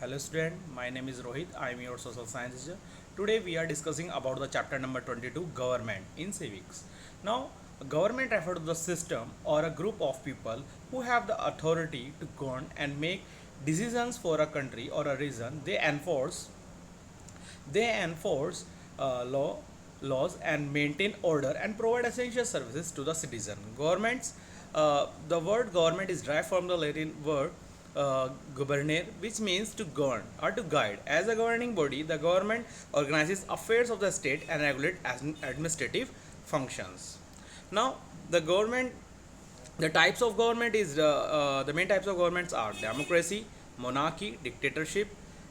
Hello student, my name is Rohit. I am your social science teacher. Today we are discussing about the chapter number 22 government in civics. Now government refers to the system or a group of people who have the authority to govern and make decisions for a country or a region. They enforce laws and maintain order and provide essential services to the citizen. The word government is derived from the Latin word governere, which means to govern or to guide. As a governing body, the government organizes affairs of the state and regulate administrative functions. Now, the government, the types of government is the main types of governments are democracy, monarchy, dictatorship,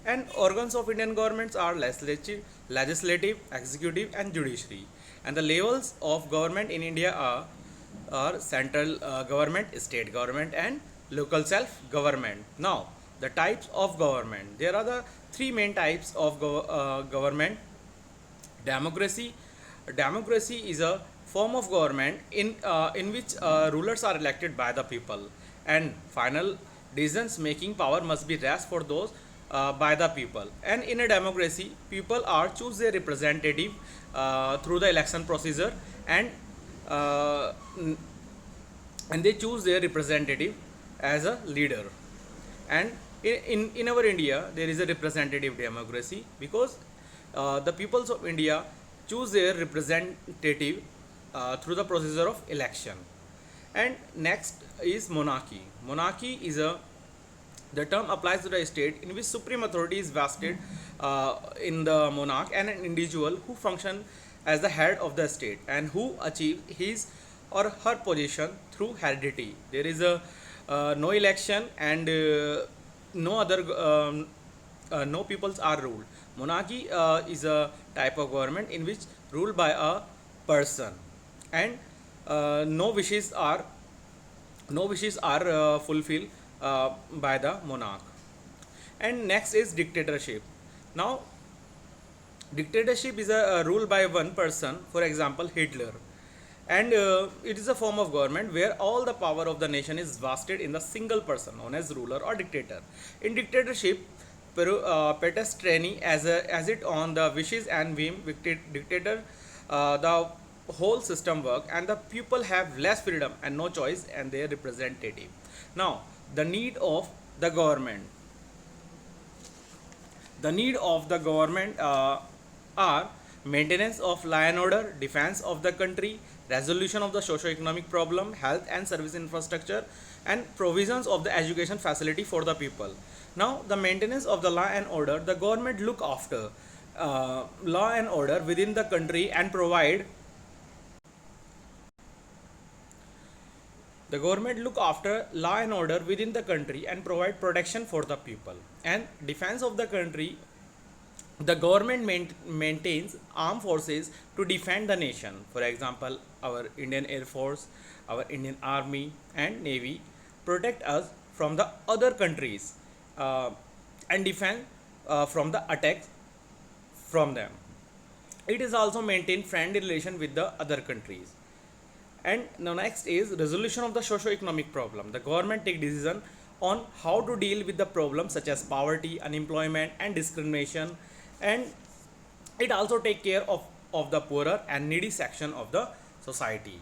and organs of Indian governments are legislative, executive, and judiciary. And the levels of government in India are central government, state government, and local self government. Now, the types of government. There are the three main types of government. Democracy. Democracy is a form of government in which rulers are elected by the people, and final decisions making power must be raised for those by the people. And in a democracy, people are choose their representative through the election procedure, and uh, and they choose their representative as a leader. And in our India there is a representative democracy because the peoples of India choose their representative through the procedure of election. And next is monarchy. Monarchy is a the term applies to the state in which supreme authority is vested in the monarch and an individual who function as the head of the state and who achieve his or her position through heredity. There is a no election and no other no peoples are ruled. Monarchy is a type of government in which ruled by a person, and no wishes are fulfilled by the monarch. And next is dictatorship. Now, dictatorship is a rule by one person, for example, Hitler, and it is a form of government where all the power of the nation is vested in the single person known as ruler or dictator. In dictatorship, pedestrian as it on the wishes and whim dictator, the whole system work and the people have less freedom and no choice and their representative. Now, the need of the government. The need of the government are maintenance of law and order, defense of the country, resolution of the socio-economic problem, health and service infrastructure, and provisions of the education facility for the people. Now, the maintenance of the law and order, the government look after law and order within the country and provide the government look after law and order within the country and provide protection for the people. And defense of the country, the government maintains armed forces to defend the nation. For example, our Indian Air Force, our Indian Army and Navy protect us from the other countries and defend from the attacks from them. It is also maintain friendly relation with the other countries. And now next is resolution of the socio-economic problem. The government take decision on how to deal with the problems such as poverty, unemployment, and discrimination, and it also take care of the poorer and needy section of the society.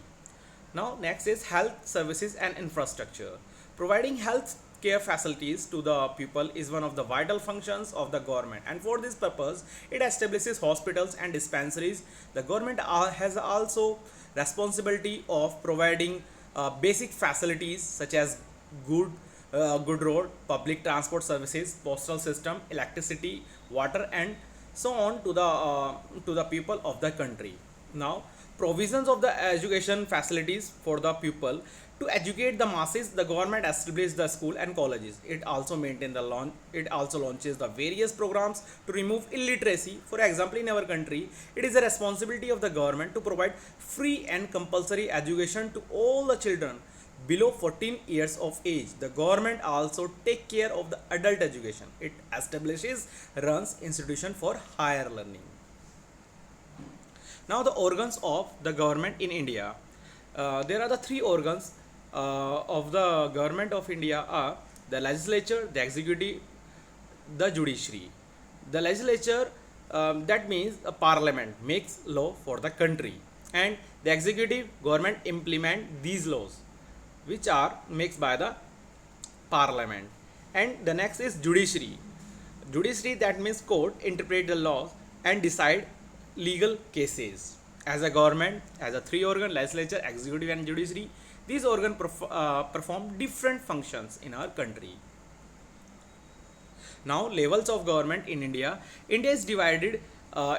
Now next is health services and infrastructure. Providing health care facilities to the people is one of the vital functions of the government, and for this purpose it establishes hospitals and dispensaries. The government has also responsibility of providing basic facilities such as good road, public transport services, postal system, electricity, water, and so on to the people of the country. Now, provisions of the education facilities for the people. To educate the masses, the government established the school and colleges. It also maintain the launch. It also launches the various programs to remove illiteracy. For example, in our country, it is the responsibility of the government to provide free and compulsory education to all the children below 14 years of age. The government also take care of the adult education. It establishes, runs institution for higher learning. Now, the organs of the government in India. There are the three organs of the government of India are the legislature, the executive, the judiciary. The legislature, that means a parliament, makes law for the country, and the executive government implement these laws, which are mixed by the parliament. And the next is judiciary. Judiciary, that means court, interpret the laws and decide legal cases. As a government, as a three organ, legislature, executive and judiciary, these organs perform different functions in our country. Now, levels of government in India. India is divided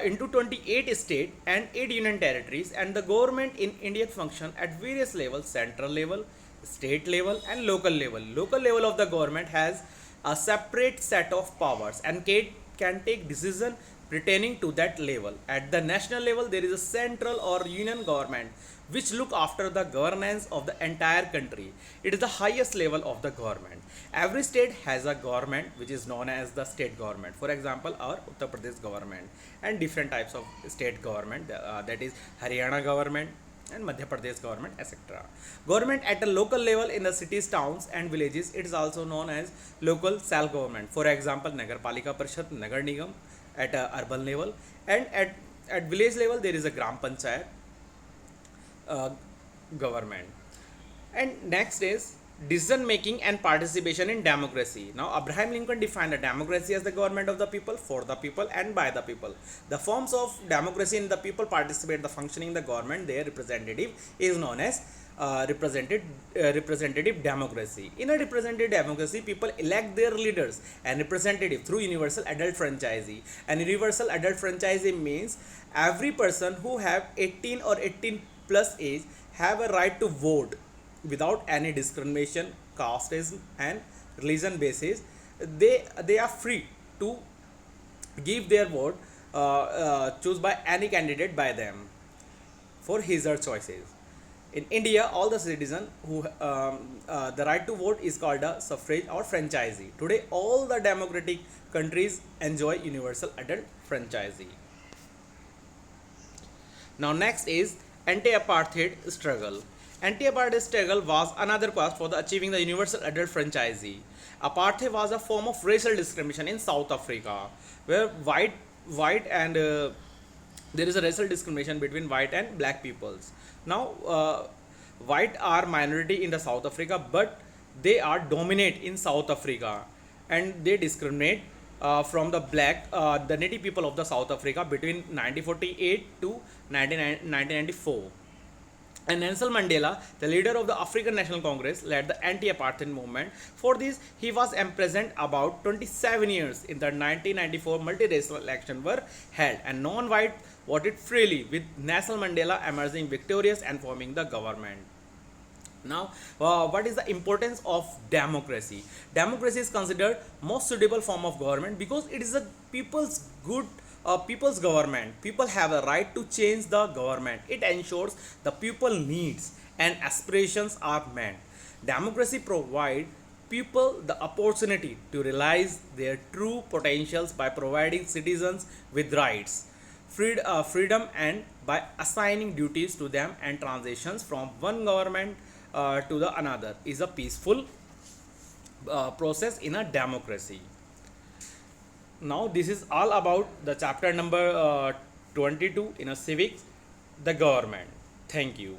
into 28 states and 8 union territories, and the government in India function at various levels: central level, state level, and local level. Local level of the government has a separate set of powers and can take decision pertaining to that level. At the national level, there is a central or union government which look after the governance of the entire country. It is the highest level of the government. Every state has a government which is known as the state government. For example, our Uttar Pradesh government and different types of state government, that is Haryana government and Madhya Pradesh government, etc. Government at a local level in the cities, towns and villages, it is also known as local self government. For example, Nagar Palika Parishad, Nagar Nigam at a urban level, and at village level there is a Gram Panchayat government. And next is decision making and participation in democracy. Now, Abraham Lincoln defined a democracy as the government of the people, for the people, and by the people. The forms of democracy in the people participate the functioning the government, their representative is known as representative democracy. In a representative democracy, people elect their leaders and representative through universal adult franchise. And universal adult franchise means every person who have 18 or 18 plus age have a right to vote without any discrimination, casteism and religion basis. They are free to give their vote, choose by any candidate by them for his or choices. In India, all the citizens who the right to vote is called a suffrage or franchise. Today, all the democratic countries enjoy universal adult franchise. Now, next is anti-apartheid struggle. Anti-apartheid struggle was another quest for the achieving the universal adult franchise. Apartheid was a form of racial discrimination in South Africa, where white and there is a racial discrimination between white and black peoples. Now, white are minority in the South Africa, but they are dominate in South Africa, and they discriminate from the black, the native people of the South Africa between 1948 to 1994. And Nelson Mandela, the leader of the African National Congress, led the anti-apartheid movement. For this, he was imprisoned about 27 years. In the 1994 multiracial election were held, and non-white voted freely, with Nelson Mandela emerging victorious and forming the government. Now, what is the importance of democracy? Democracy is considered most suitable form of government because it is a people's good people's government. People have a right to change the government. It ensures the people needs and aspirations are met. Democracy provides people the opportunity to realize their true potentials by providing citizens with rights, freedom, and by assigning duties to them, and transitions from one government to the another is a peaceful process in a democracy. Now, this is all about the chapter number 22 in a civics, the government. Thank you.